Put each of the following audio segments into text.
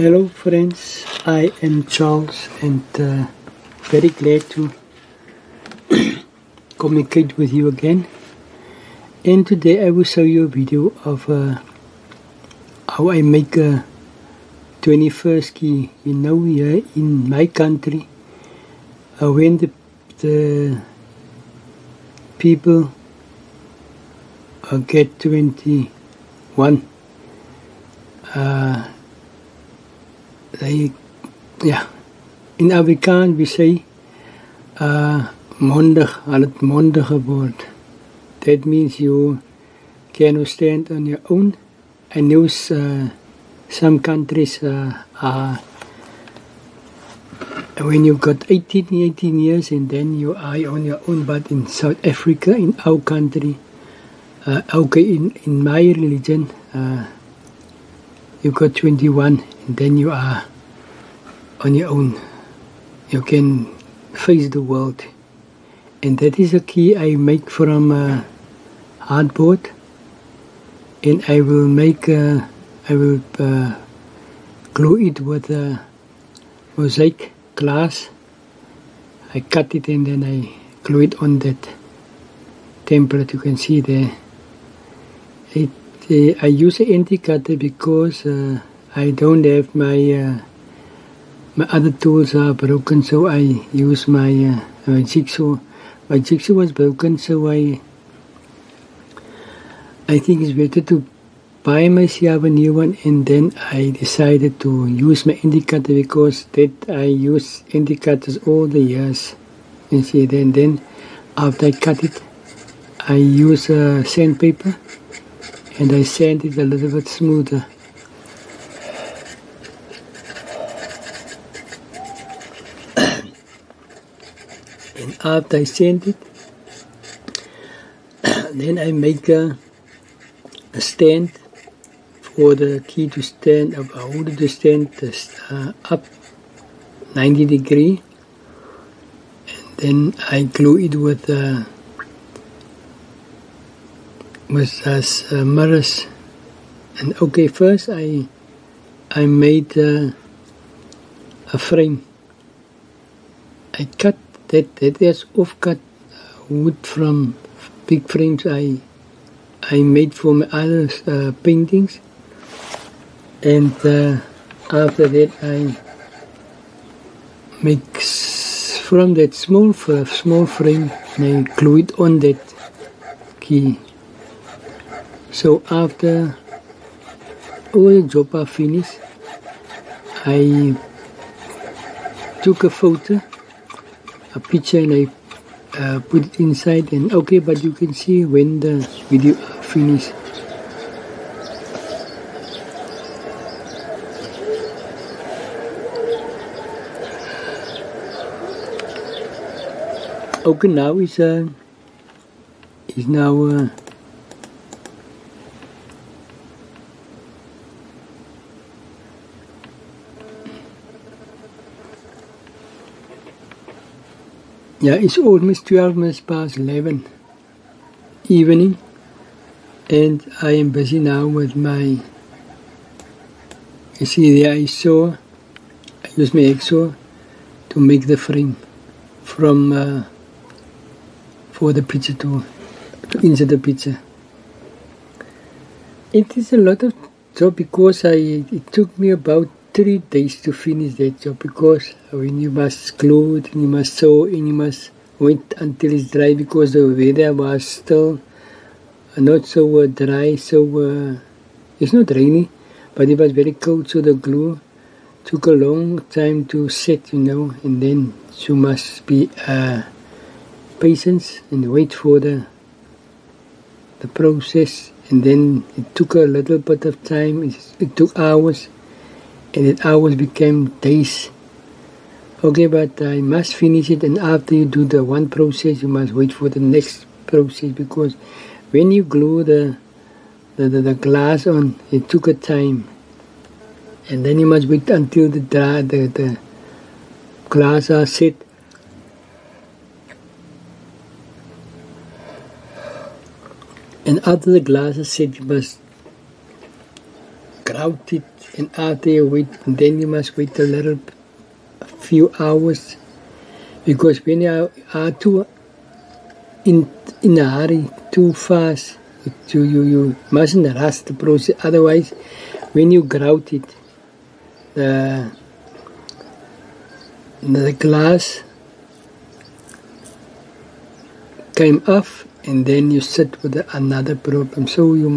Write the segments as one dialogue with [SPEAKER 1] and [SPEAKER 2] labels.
[SPEAKER 1] Hello friends, I am Charles and very glad to communicate with you again. And today I will show you a video of how I make a 21st key. You know, here in my country, when the people get 21, in Afrikaans we say mondig, hulle het mondig geword. That means you can stand on your own. I know some countries are when you got 18 years and then you are on your own, but in South Africa, in our country, in my religion, you got 21 and then you are on your own. You can face the world. And that is a key I make from hardboard. And I will glue it with Mosaic glass. I cut it and then I glue it on that template you can see there. I use an anti-cutter because I don't have my other tools are broken, so I use my jigsaw. My jigsaw was broken, so I think it's better to buy myself a new one, and then I decided to use my anti-cutter because that I use anti-cutters all the years. You see, then after I cut it, I use sandpaper and I sand it a little bit smoother. And after I sand it, then I make a stand for the key to stand, a holder to stand up 90 degrees, and then I glue it with mirrors. And okay, first I made a frame. I cut that is off-cut wood from big frames I made for my other paintings, and after that I make from that small frame and I glue it on that key. So after all the job are finished, I took a photo, a picture, and I put it inside, and okay, but you can see when the video finished. Okay, now is now it's almost 12 minutes past 11 evening, and I am busy now with my, you see there I use my X-saw to make the frame from for the picture to insert the picture. It is a lot of job because it took me about 3 days to finish that job, because when you must glue it and you must sew and you must wait until it's dry, because the weather was still not so dry, so it's not rainy, but it was very cold, so the glue took a long time to set, you know, and then you must be patient and wait for the process, and then it took a little bit of time. It took hours, and that hours became days. Okay, but I must finish it, and after you do the one process, you must wait for the next process, because when you glue the glass on, it took a time, and then you must wait until the glass are set. And after the glass is set, you must grout it, and after you wait, and then you must wait a few hours, because when you are too in a hurry, too fast, you mustn't rush the process. Otherwise, when you grout it, the glass came off, and then you sit with another problem. So you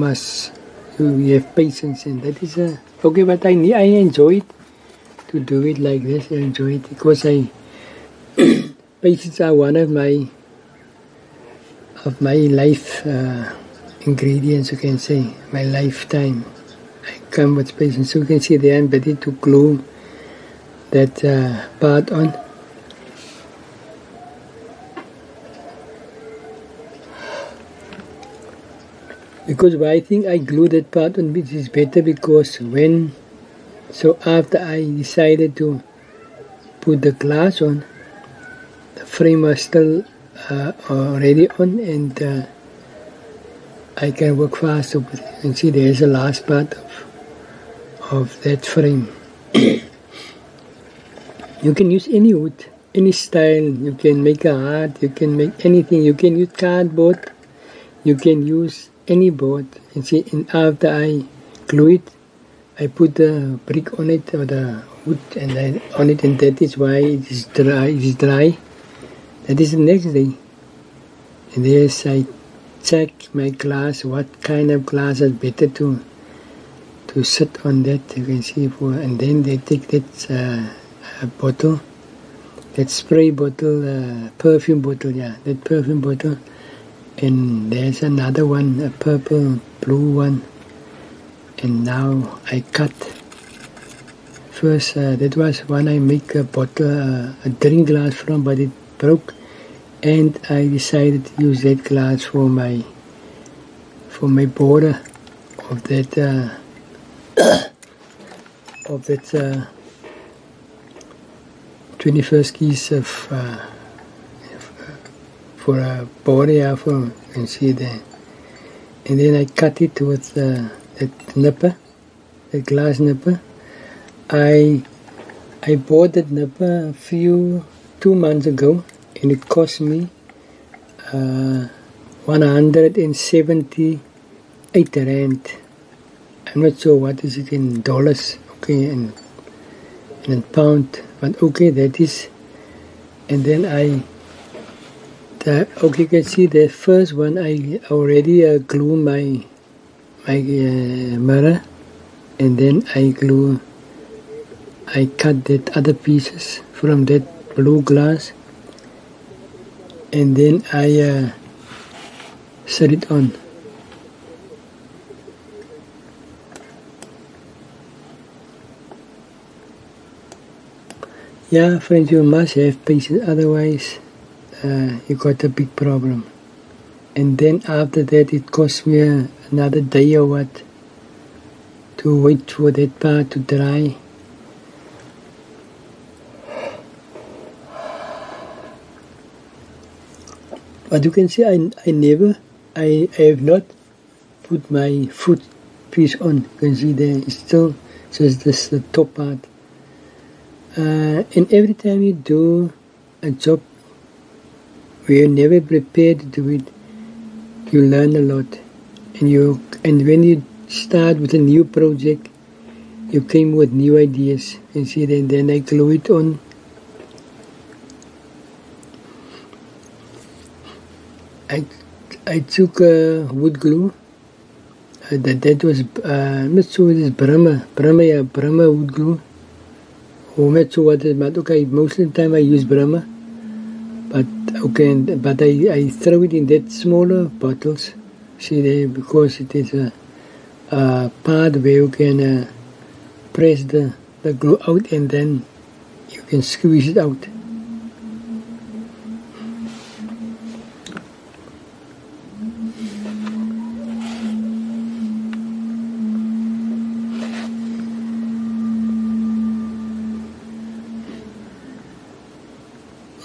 [SPEAKER 1] have patience, and that is okay. But I enjoy it to do it like this. I enjoy it because patience are one of my life ingredients. You can say my lifetime. I come with patience. So you can see there I'm ready to glue that part on. Because why I think I glue that part on, which is better, because after I decided to put the glass on, the frame was still already on, and I can work faster with it. And see, there's the last part of that frame. You can use any wood, any style. You can make a heart, you can make anything. You can use cardboard, you can use any board. And see, and after I glue it, I put the brick on it, or the wood, and then on it, and that is why it is dry. It is dry. That is the next day. And yes, I check my glass, what kind of glass is better to sit on that. You can see and then they take that bottle, that spray bottle, perfume bottle, that perfume bottle. And there's another one, a purple, blue one. And now I cut. First, that was one I make a bottle, a drink glass from, but it broke. And I decided to use that glass for my border of that of that 21st keys of for a border, you can see there. And then I cut it with that nipper, that glass nipper. I bought that nipper 2 months ago, and it cost me 178 rand. I'm not sure what is it in dollars, okay, and in pound, but okay, that is. And then okay, you can see the first one I already glue my mirror, and then I cut that other pieces from that blue glass, and then I set it on. Yeah, friends, you must have patience, otherwise you got a big problem. And then after that, it cost me another day or what to wait for that part to dry. But you can see I have not put my foot piece on. You can see there, it's still just this the top part. And every time you do a job where you're never prepared to do it, you learn a lot. And when you start with a new project, you came with new ideas. You see, then I glue it on. I took wood glue. That was I'm not sure it is Brahma wood glue. Or I'm not sure what it is, but okay, most of the time I use Brahma. But okay, but I throw it in that smaller bottles. See there, because it is a part where you can press the glue out, and then you can squeeze it out.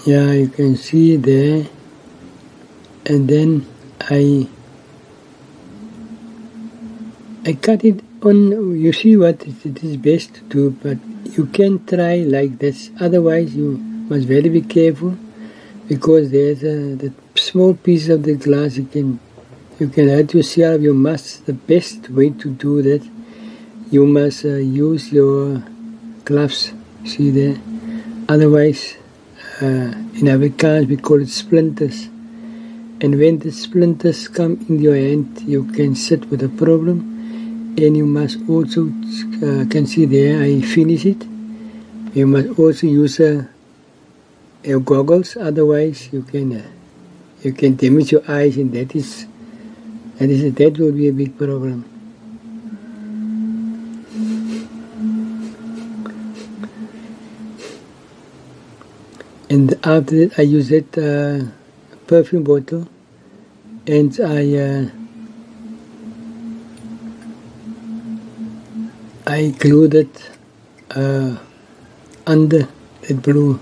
[SPEAKER 1] Yeah, you can see there, and then I I cut it on. You see what it is best to do, but you can try like this. Otherwise, you must very be careful, because there's the small piece of the glass you can hurt yourself. You must, the best way to do that, you must use your gloves. See there? Otherwise, in Afrikaans we call it splinters. And when the splinters come in your hand, you can sit with a problem. And you must also, can see there, I finish it. You must also use your goggles. Otherwise, you can damage your eyes, and that will be a big problem. And after that, I use that perfume bottle, and I glued it under that blue.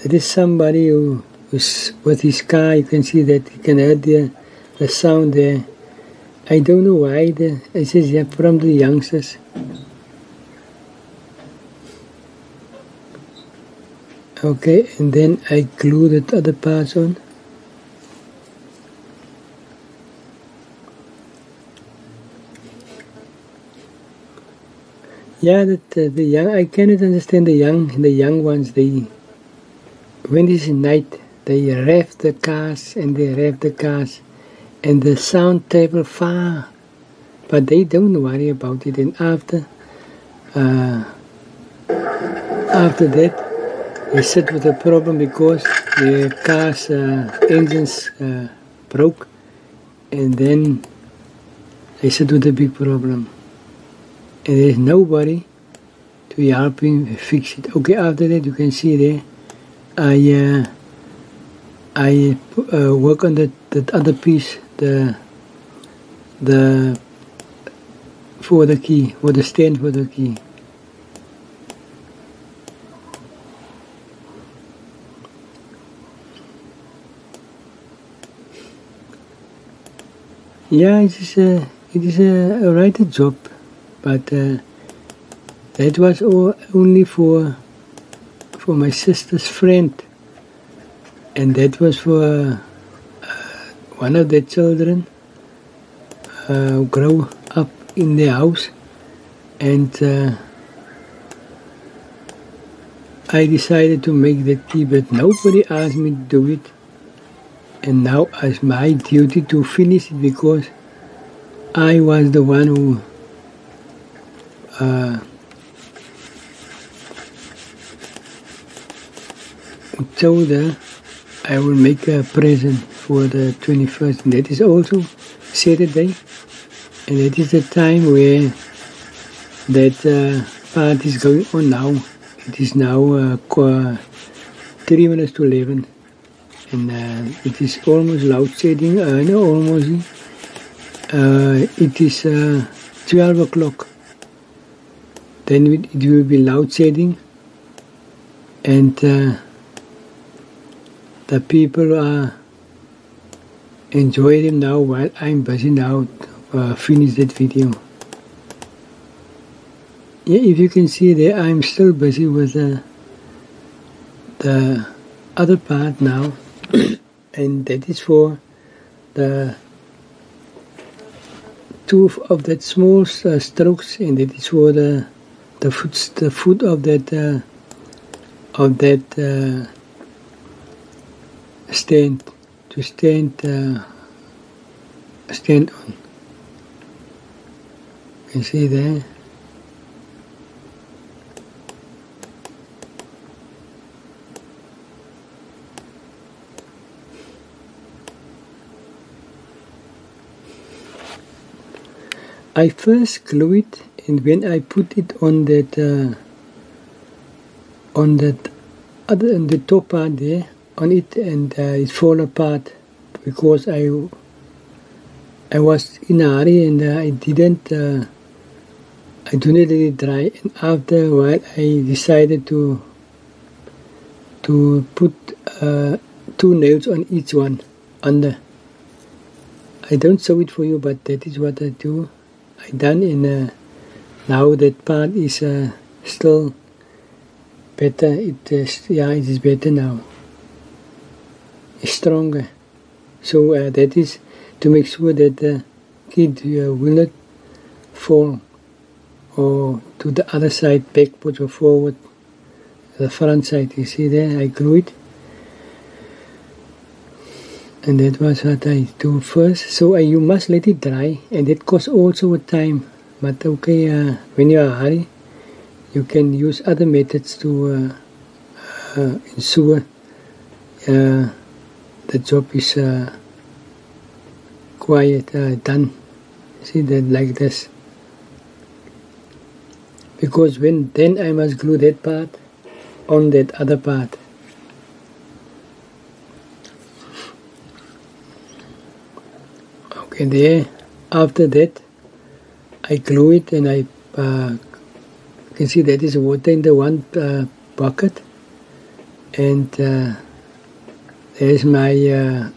[SPEAKER 1] There is somebody who's with his car. You can see that you can hear the sound there. I don't know why. It says yeah, from the youngsters. Okay, and then I glue the other parts on. Yeah, the young. I cannot understand the young ones. When it's night, they rev the cars and the sound travel far, but they don't worry about it. And after that, they sit with a problem because the car's engines broke, and then they sit with a big problem. And there's nobody to help him fix it. Okay, after that, you can see there, I work on that other piece, for the key, or the stand for the key. Yeah, it is a right job, but that was only for my sister's friend, and that was for one of the children grow up in the house, and I decided to make that key, but nobody asked me to do it, and now it's my duty to finish it, because I was the one who told her I will make a present for the 21st, and that is also Saturday, and that is the time where that party is going on now. It is now 3 minutes to 11, and it is almost loud shedding. No, almost. It is 12 o'clock. Then it will be loud shedding, and the people are enjoying them now while I'm busy now to finish that video. Yeah, if you can see there, I'm still busy with the other part now, and that is for the two of that small strokes, and that is for the foot of that stand, to stand on. You can see there. I first glue it, and when I put it on that other, on the top part there, on it, and it fall apart, because I I was in a hurry and I do not let it dry, and after a while I decided to put 2 nails on each one under. I don't show it for you, but that is what I do. I done, and now that part is still better. It is better now. It's stronger. So that is to make sure that the kid will not fall or to the other side, backwards or forward, the front side. You see there, I glue it. And that was what I do first. So you must let it dry, and that costs also a time. But okay, when you are in a hurry, you can use other methods to ensure the job is quite done. See that like this. Because then I must glue that part on that other part. Okay, there. After that, I glue it, and I can see that is water in the one bucket, and there's my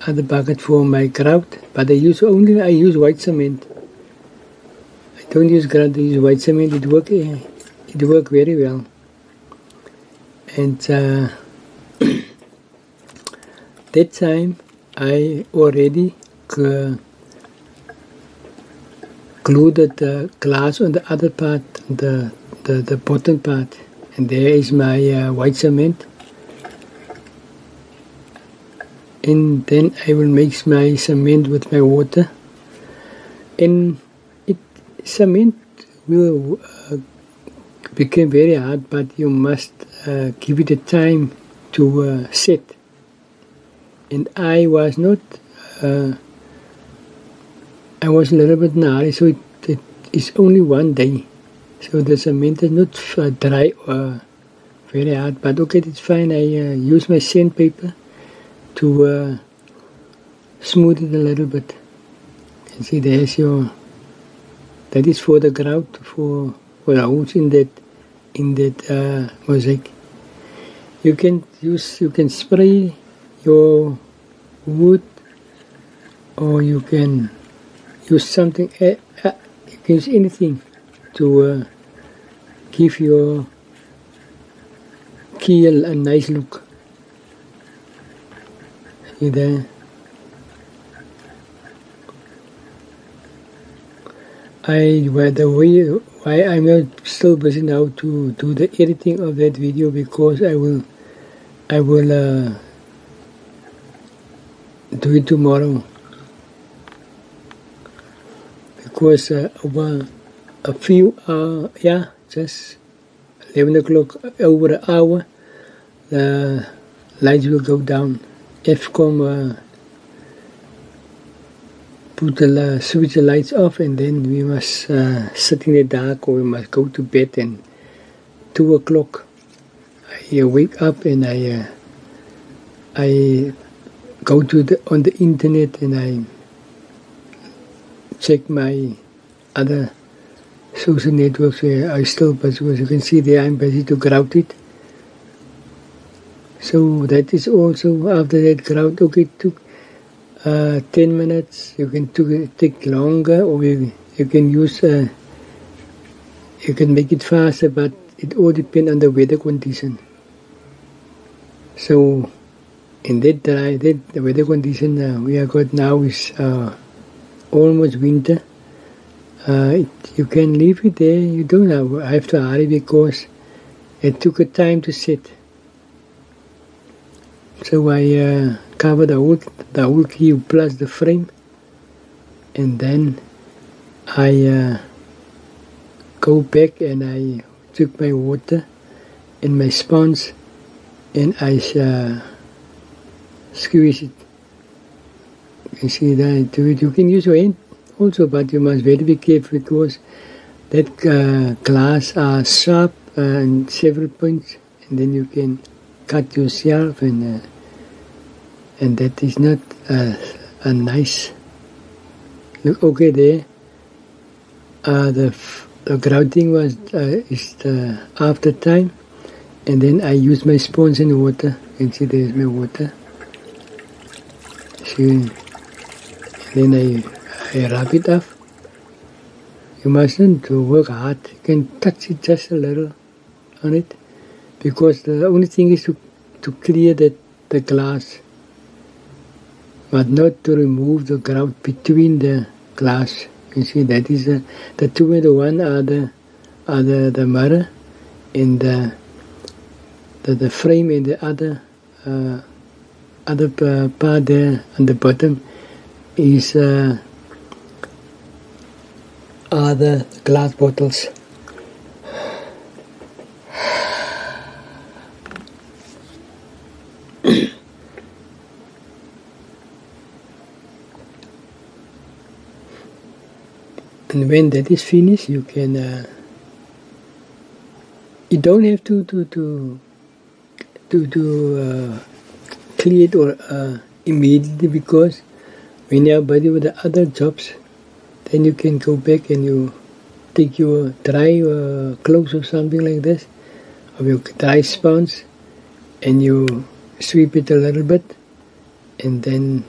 [SPEAKER 1] other bucket for my grout. But I use white cement. I don't use grout. I use white cement. It work very well. And that time I already glued the glass on the other part, the bottom part, and there is my white cement. And then I will mix my cement with my water, and cement will become very hard, but you must give it a time to set. And I was not. I was a little bit in a hurry, so it is only 1 day. So the cement is not dry or very hard, but okay, it's fine. I use my sandpaper to smooth it a little bit. You see, there's that is for the grout, for the holes in that mosaic. You can spray your wood, or you can use something. You can use anything to give your keel a nice look. See there. Why I'm not still busy now to do the editing of that video, because I will do it tomorrow. Because over a few just 11 o'clock, over an hour, the lights will go down. FCOM switch the lights off, and then we must sit in the dark, or we must go to bed. And 2 o'clock, I wake up and I go on the internet, and I check my other social networks where I still busy. As you can see there, I'm busy to grout it. So that is also after that grout. Okay, it took 10 minutes. You can take longer, or you can use you can make it faster, but it all depends on the weather condition. So in that the weather condition we have got now is almost winter. You can leave it there. You don't have to hurry, because it took a time to set. So I cover the whole key plus the frame, and then I go back and I took my water and my sponge, and I squeeze it. You see that I do it. You can use your hand also, but you must very be careful, because that glass are sharp and several points, and then you can cut yourself, and that is not a nice look okay there. The grouting was is the after time, and then I use my sponge and water. You can see there's my water. See, and then I rub it off. You mustn't work hard. You can touch it just a little on it, because the only thing is to clear the glass, but not to remove the grout between the glass. You see, that is the two and the one are the mirror, and the frame, and the other part there on the bottom is are the glass bottles. And when that is finished, you can. You don't have to clear it or immediately, because when you are busy with the other jobs, then you can go back and you take your dry clothes or something like this, or your dry sponge, and you sweep it a little bit, and then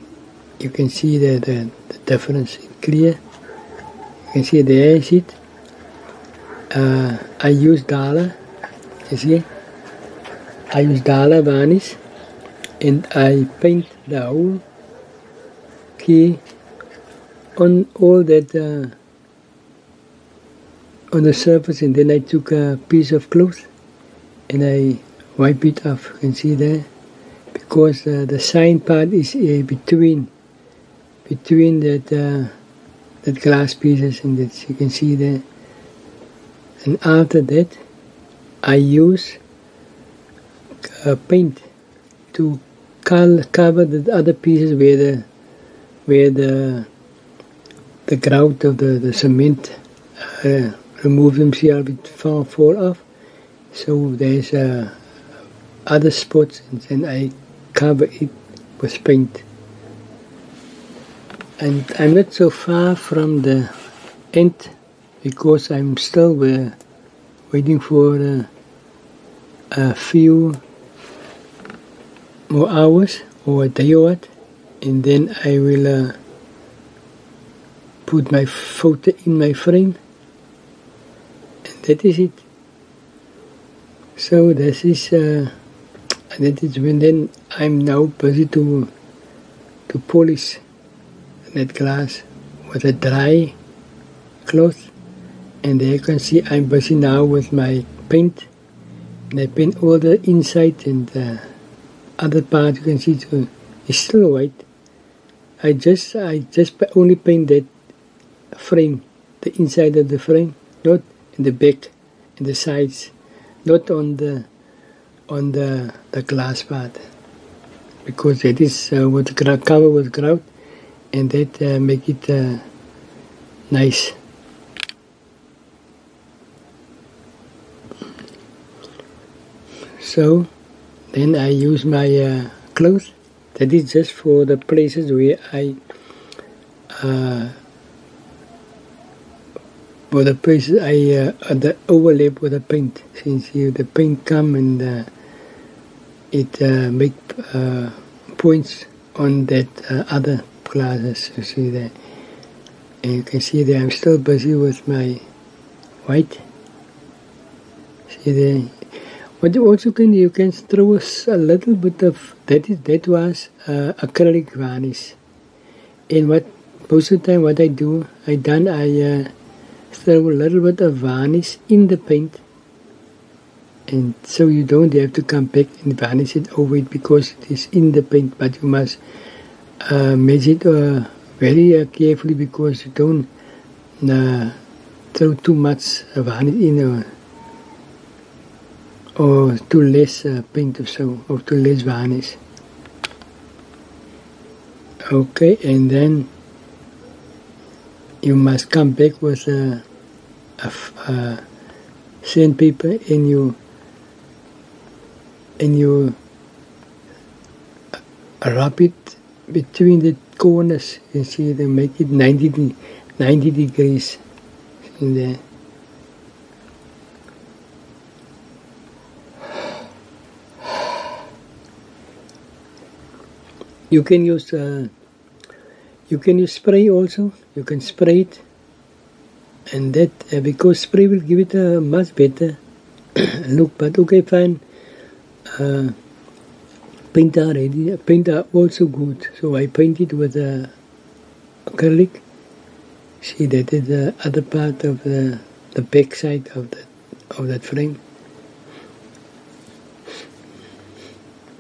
[SPEAKER 1] you can see the difference clear. You can see there is it. I use dollar, you see. I use dollar varnish, and I paint the whole key on all that on the surface, and then I took a piece of cloth and I wipe it off. You can see there, because the shine part is between that glass pieces, and that you can see there. And after that, I use paint to cover the other pieces where the grout of the cement remove themselves, it fall off. So there's other spots, and then I cover it with paint. And I'm not so far from the end, because I'm still waiting for a few more hours or a day or what, and then I will put my photo in my frame, and that is it. So that is when then I'm now busy to polish that glass with a dry cloth, and there you can see I'm busy now with my paint, and I paint all the inside, and the other part you can see is still white. I just only paint that frame, the inside of the frame, not in the back and the sides, not on the glass part, because that is with cover with grout, and that make it nice. So then I use my cloth. That is just for the places where I the overlap with the paint. Since the paint come and it make points on that other glasses. You see there, and you can see there I'm still busy with my white. See there. But also you can throw a little bit of that was acrylic varnish. And most of the time what I throw a little bit of varnish in the paint, and so you don't have to come back and varnish it over it, because it is in the paint. But you must measure it very carefully, because you don't throw too much varnish in or too less paint or so, or too less varnish. Okay, and then you must come back with a sandpaper, and you rub it between the corners. You see, they make it 90 degrees in there. You can use spray also. You can spray it, and that because spray will give it a much better look. But okay, fine. Paint already. Paint are also good. So I painted with acrylic. See, that is the other part of the back side of that frame.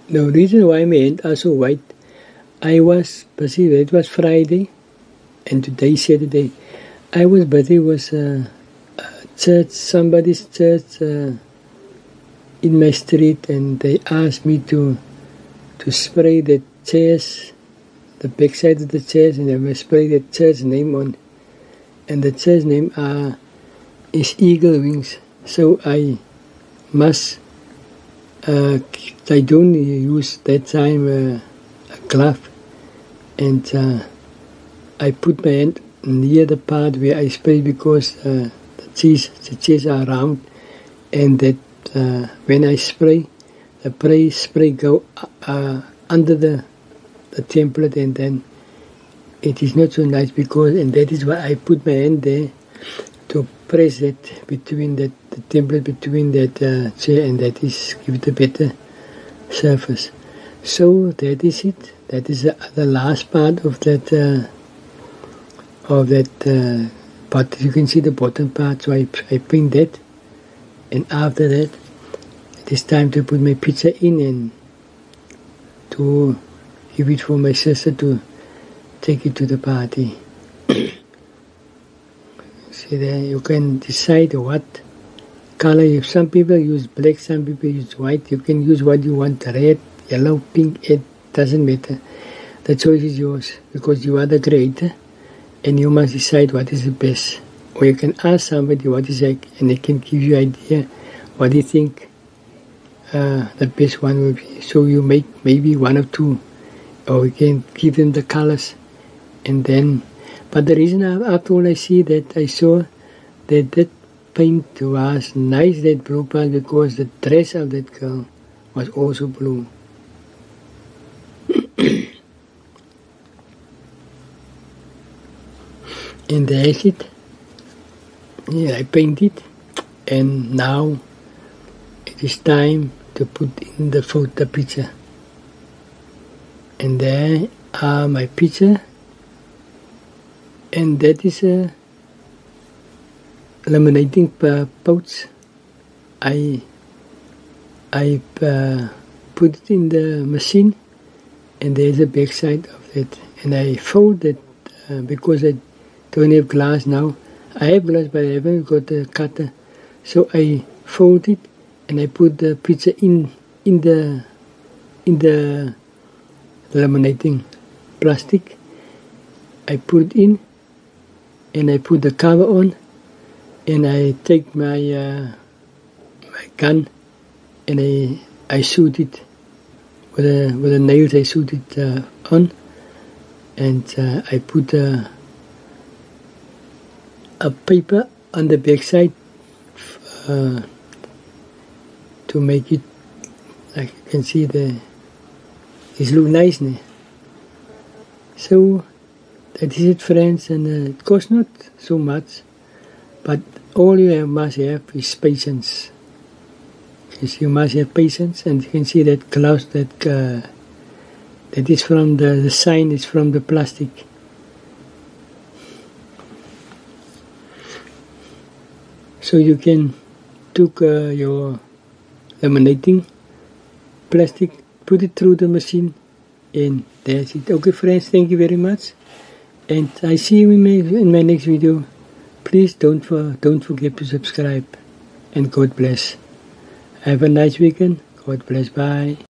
[SPEAKER 1] The reason why my hands are so white, I was busy. It was Friday, and today Saturday. I was busy with church, somebody's church in my street, and they asked me to spray the chairs, the backside of the chairs, and I will spray the church name on. And the church name is Eagle Wings. So I must. I don't use that time a glove, and I put my hand near the part where I spray because the chairs are round, and that when I spray, the spray go under the template, and then it is not so nice because, and that is why I put my hand there to press it between the template between that chair, and that is give it a better surface. So that is it. That is the last part of that but you can see the bottom part. So I paint that, and after that it is time to put my picture in and to give it for my sister to take it to the party. See there, you can decide what color. If some people use black, some people use white. You can use what you want, red, yellow, pink, it doesn't matter. The choice is yours because you are the creator and you must decide what is the best. Or you can ask somebody what is like, and they can give you idea what do you think the best one will be. So you make maybe one or two, or you can give them the colors, and then. But the reason after all I saw that paint was nice, that blue part, because the dress of that girl was also blue. And that's it. Yeah, I painted, and now it is time to put in the photo picture. And there are my picture, and that is a laminating pouch. I put it in the machine, and there's a back side of it, and I fold it because I don't have glass now. I have glass, but I haven't got a cutter, so I fold it and I put the picture in the laminating plastic. I put it in, and I put the cover on, and I take my gun, and I shoot it with a nails. I shoot it on, and I put a paper on the back side to make it, like you can see it look nice now. So that is it, friends, and it costs not so much, but all you must have is patience. Yes, you must have patience, and you can see that cloth that is from the sign is from the plastic. So you can take your laminating plastic, put it through the machine, and that's it. Okay, friends, thank you very much, and I see you in my next video. Please don't forget to subscribe, and God bless. Have a nice weekend. God bless. Bye.